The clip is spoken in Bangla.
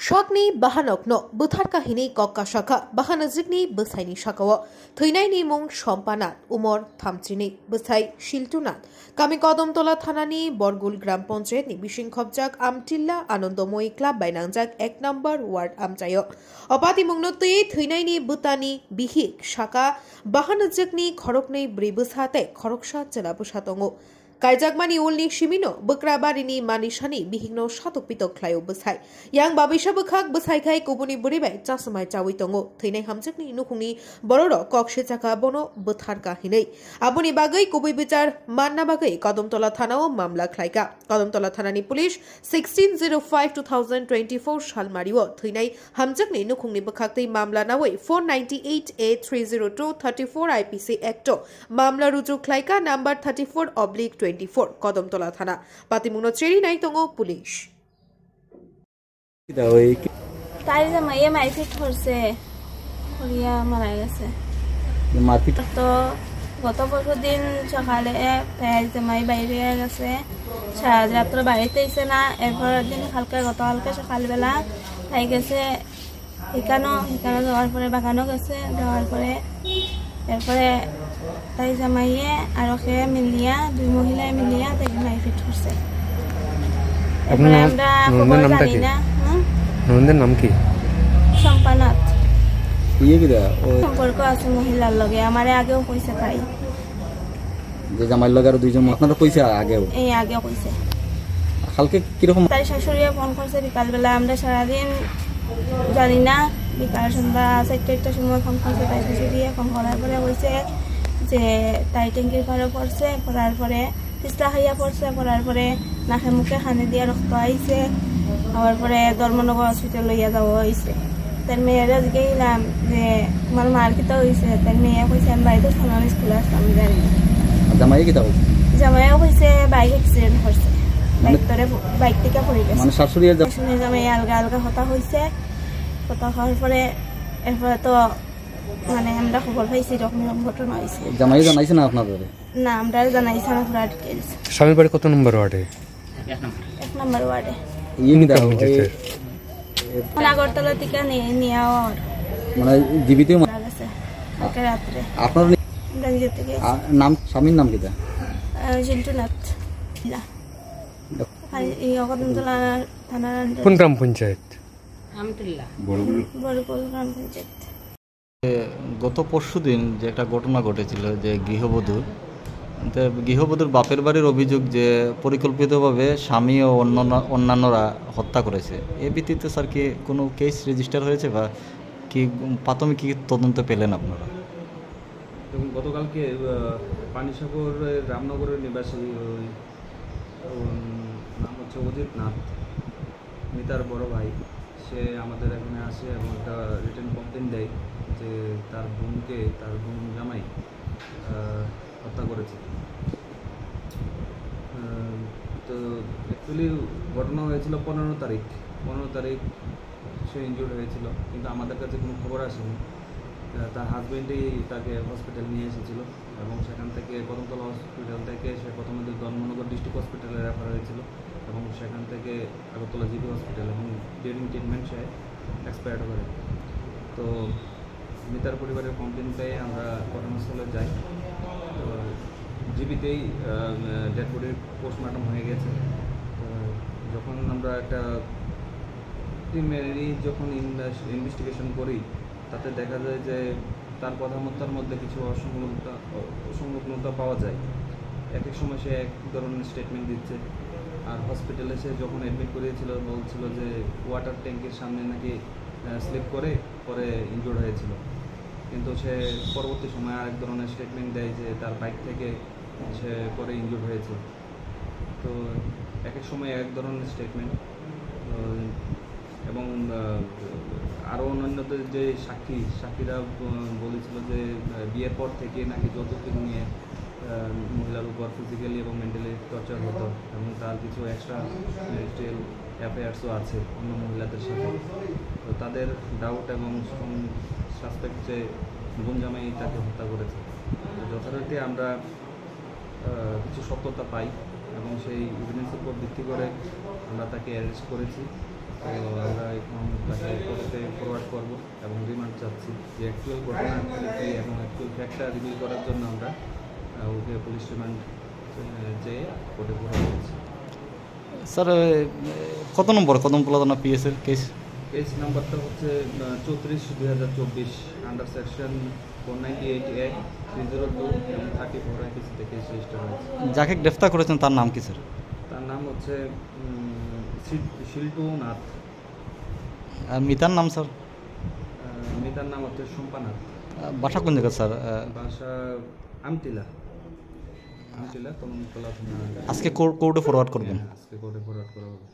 Shakni Bahanokno, Buthar Kahini Kokka Shaka, Bahanazikni, Busaini Shakawa, Thuinaini Mung Shompanat, Umor, Thamchini, Busai, Shiltunat, Kamikodom Tola Thanani, Borgul Gram Ponchet, Bishing Khobjak, Amtilla, Anondomoi Club by Nangjak, Ek number, Ward Amchayo. Opati Mungnote, Thuinaini, Butani, Bihik, Shaka, Bahanazikni, Korokni, Bribushate, Koroksha, Chelabushatongo. Kaijagmani ulni Shimino, Bukrabarini Manishani, Bihino Shatopito Clayo Busai. Yang Babisha Bukak Busai Kai Kubuni Buribe, Jasamai Chawitongo, Tine Hamjakni, Nukuni, Bororo, Kokshitaka Bono, Butharka Hine. Abuni Bagai, Kubi Bichar, Manna Bagai, Kadomtola Thanao, Mamla Klaika, Kadomtola Thanani Police, 1605-2024 Shalmario, Tine Hamjakni, Nukuni Bukakti, Mamla Nawe, 498A302 34 IPC Acto, Mamla Ruju Klaika, number 34/24 Kadamtala থানা পাতিমুনো চেরি নাই তঙ্গ পুলিশ তাই জামাইয়ে মারপিট করছে করিয়া মারা গেছে মারপিট তো গত দিন সকালে জামাই বাইরে গেছে সারা রাত্র বাড়িতে এসে না এরপর দিন গত সকালবেলা তাই গেছে এখানে যাওয়ার পরে বাগানো গেছে যাওয়ার পরে এরপরে তাই জামাইয়ে আর ওকে মিলিয়া দুই মহিলা মিলিয়া তাই মারপিট করছে আপনার আমরা খবর জানি না নন্দের নাম কি সম্পানাত ইয়ে কি দা ও সম্পর্ক আছে মহিলার লগে আমারে আগেও কইছে তাই যে জামাইর লগে আর দুইজন আপনারা কইছে আগেও আগেও কইছে কালকে কি রকম তাই শাশুড়িয়ে ফোন করছে বিকালবেলা আমরা সারা দিন জানি না বিকাল সন্ধ্যা 4টার সময় ফোন করছে তাই শাশুড়িয়ে ফোন করার পরে কইছে যে তাই ট্যাঙ্কির পারে পড়ছে পড়ার পরে পিছলা খাইয়া পড়ছে পড়ার পরে নাকে মুখে খানে দিয়ে রক্ত আইছে আবার পরে ধর্মনগর হসপিটাল লইয়া যাওয়া হয়েছে তার মেয়েরা গেলাম যে আমার মার কিতা হয়েছে তার মেয়ে কইছে আমি বাড়িতে থানার স্কুলে আসতাম আমি জানি না জামাইয়ে কিতা হইছে জামাইও কইছে বাইক অ্যাক্সিডেন্ট করছে বাইক থেকে পড়ে গেছে মানে শাশুড়ি আর জামাই আলগা হতা হয়েছে কথা হওয়ার পরে এরপরে তো মানে আমরা খবর পাইছি এরকম ঘটনা হয়েছে জামাই জানাইছে না আপনাদের না আমরা জানাইছি না পুরো ডিটেইলস স্বামীর বাড়ি কত নম্বর ওয়ার্ডে 1 নম্বর ওয়ার্ডে ইয়ে কি দাও আগরতলা থেকে নিয়ে মানে জীবিত মারা গেছে কালকে রাতে আপনার নাম স্বামীর নাম কিটা জিন্টুনাথ এই কদমতলা থানার কোন গ্রাম পঞ্চায়েত আমতুল্লাহ বড়গুল গ্রাম পঞ্চায়েত গত পরশুদিন যে একটা ঘটনা ঘটেছিল যে গৃহবধূর বাপের বাড়ির অভিযোগ যে পরিকল্পিতভাবে স্বামী ও অন্যান্যরা হত্যা করেছে এ ভিত্তিতে স্যার কি কোনো কেস রেজিস্টার হয়েছে বা কি প্রাথমিক কি তদন্ত পেলেন আপনারা? এবং গতকালকে পানিসাগরের রামনগরের নিবাসী নাম হচ্ছে অজিত নাথ মিতার বড় ভাই সে আমাদের এখানে আসে এবং একটা রিটেন কমপ্লেন দেয় যে তার বোন জামাই হত্যা করেছে। তো অ্যাকচুয়ালি ঘটনা হয়েছিল 15 তারিখ সে ইনজুর্ড হয়েছিল কিন্তু আমাদের কাছে কোনো খবর আসেনি। তার হাজব্যান্ডই তাকে হসপিটাল নিয়ে এসেছিল এবং সেখান থেকে কদমতলা হসপিটাল থেকে সে প্রথমে ধর্মনগর ডিস্ট্রিক্ট হসপিটালে রেফার হয়েছিল এবং সেখান থেকে আগরতলা জিবি হসপিটাল এবং ডিউরিং ট্রিটমেন্ট সে এক্সপায়ার্ড করে। তো মিতার পরিবারের কমপ্লেন পেয়ে আমরা ঘটনাস্থলে যাই। তো জিবিতেই ডেড বডির পোস্টমর্টম হয়ে গেছে। তো যখন আমরা একটা প্রিলিমিনারি যখন ইনভেস্টিগেশন করি তাতে দেখা যায় যে তার কথাবার্তার মধ্যে কিছু অসংলগ্নতা পাওয়া যায়। এক সময় সে এক ধরনের স্টেটমেন্ট দিচ্ছে আর হসপিটালে সে যখন অ্যাডমিট করিয়েছিল বলছিল যে ওয়াটার ট্যাঙ্কের সামনে নাকি স্লিপ করে পরে ইনজুর্ড হয়েছিল কিন্তু সে পরবর্তী সময় আরেক ধরনের স্টেটমেন্ট দেয় যে তার বাইক থেকে সে পরে ইনজুর্ড হয়েছে। তো এক সময় এক ধরনের স্টেটমেন্ট এবং আরও অন্যান্যদের যে সাক্ষীরা বলেছিল যে বিয়ের পর থেকে নাকি যৌতুক নিয়ে মহিলার উপর ফিজিক্যালি এবং মেন্টালি টর্চার হতো এবং তার কিছু এক্সট্রা ম্যারিটাল অ্যাফেয়ার্সও আছে অন্য মহিলাদের সাথে। তো তাদের ডাউট এবং সাসপেক্ট যে বোন জামাই তাকে হত্যা করেছে। যথারীতি আমরা কিছু সত্যতা পাই এবং সেই এভিডেন্সের উপর ভিত্তি করে আমরা তাকে অ্যারেস্ট করেছি। তো আমরা এখন এবং রিমান্ড চাচ্ছি যে অ্যাকচুয়াল ঘটনা কি এবং অ্যাকচুয়াল ফ্যাক্টটা রিভিল করার জন্য আমরা ওকে পুলিশ রিমান্ড চেয়ে কোর্টে পড়া হয়েছে। স্যার কত নম্বর কদম পলাতনা পিএসের কেস? কেস নাম্বারটা হচ্ছে 34/2024 আন্ডার সেকশন 498A 302 এবং 34 আইপিসিতে কেস রেজিস্টার হয়েছে। যাকে গ্রেফতার করেছেন তার নাম কি স্যার? তার নাম হচ্ছে শিল্টু নাথ। আর মিতার নাম স্যার? মিতার নাম হচ্ছে শম্পা নাথ। বাসা কোন জায়গা স্যার? বাসা আমটিলা কদমতলা থানা। আজকে কোর্টে ফরওয়ার্ড করবেন? আজকে কোর্টে ফরওয়ার্ড করা হবে।